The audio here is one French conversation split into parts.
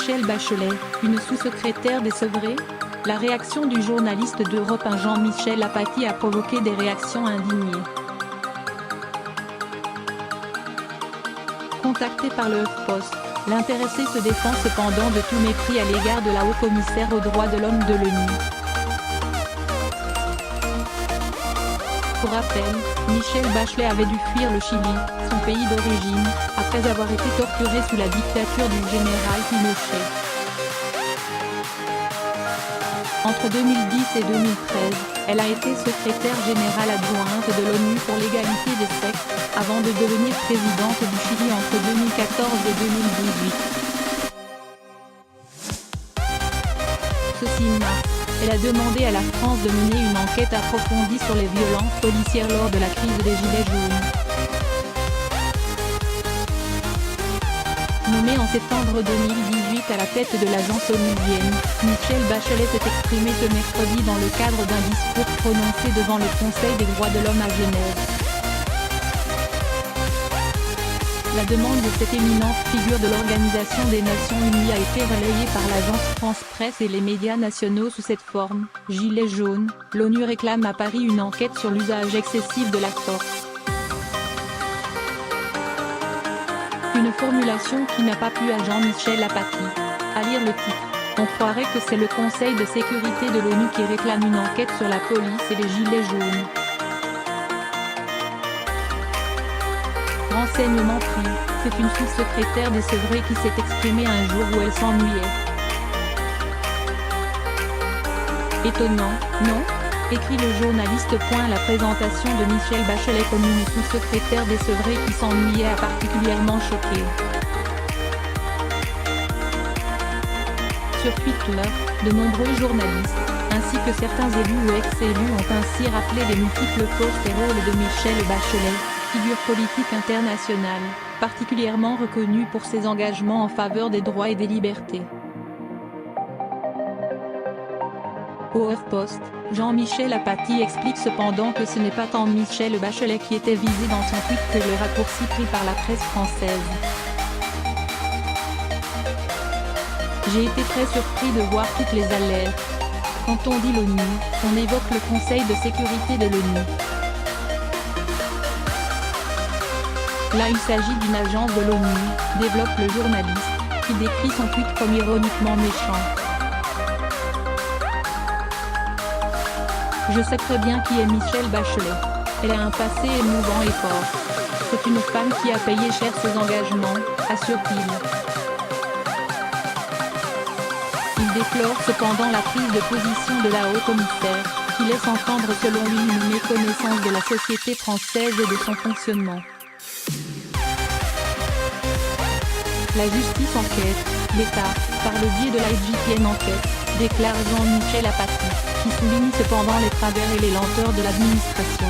Michèle Bachelet, une sous-secrétaire décevrée? La réaction du journaliste d'Europe 1 Jean-Michel Apathy a provoqué des réactions indignées. Contacté par le HuffPost, l'intéressé se défend cependant de tout mépris à l'égard de la haut-commissaire aux droits de l'homme de l'ONU. Pour rappel, Michèle Bachelet avait dû fuir le Chili, son pays d'origine, après avoir été torturée sous la dictature du général Pinochet. Entre 2010 et 2013, elle a été secrétaire générale adjointe de l'ONU pour l'égalité des sexes, avant de devenir présidente du Chili entre 2014 et 2018. Ceci mars, elle a demandé à la France de mener une enquête approfondie sur les violences policières lors de la crise des Gilets jaunes. Nommée en septembre 2018 à la tête de l'agence onusienne, Michèle Bachelet s'est exprimée ce mercredi dans le cadre d'un discours prononcé devant le Conseil des droits de l'homme à Genève. La demande de cette éminente figure de l'Organisation des Nations Unies a été relayée par l'agence France Presse et les médias nationaux sous cette forme. Gilets jaunes, l'ONU réclame à Paris une enquête sur l'usage excessif de la force. Une formulation qui n'a pas plu à Jean-Michel Apathy. À lire le titre, on croirait que c'est le Conseil de sécurité de l'ONU qui réclame une enquête sur la police et les gilets jaunes. Renseignement pris, c'est une sous-secrétaire décevrée qui s'est exprimée un jour où elle s'ennuyait. Étonnant, non? Écrit le journaliste. La présentation de Michèle Bachelet comme une sous-secrétaire décevrée qui s'ennuyait a particulièrement choqué. Sur Twitter, de nombreux journalistes, ainsi que certains élus ou ex-élus ont ainsi rappelé les multiples postes et rôles de Michèle Bachelet, figure politique internationale, particulièrement reconnue pour ses engagements en faveur des droits et des libertés. Au HuffPost, Jean-Michel Apathy explique cependant que ce n'est pas tant Michèle Bachelet qui était visée dans son tweet que le raccourci pris par la presse française. J'ai été très surpris de voir toutes les alertes. Quand on dit l'ONU, on évoque le Conseil de sécurité de l'ONU. Là il s'agit d'une agence de l'ONU, développe le journaliste, qui décrit son tweet comme ironiquement méchant. Je sais très bien qui est Michèle Bachelet. Elle a un passé émouvant et fort. C'est une femme qui a payé cher ses engagements, assure-t-il. Il déplore cependant la prise de position de la haut-commissaire, qui laisse entendre selon lui une méconnaissance de la société française et de son fonctionnement. La justice enquête, l'État, par le biais de l'IGPN enquête, déclare Jean-Michel Apathy, qui souligne cependant les travers et les lenteurs de l'administration.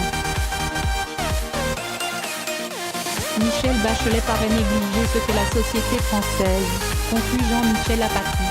Michèle Bachelet paraît négliger ce que la société française, conclut Jean-Michel Apathy.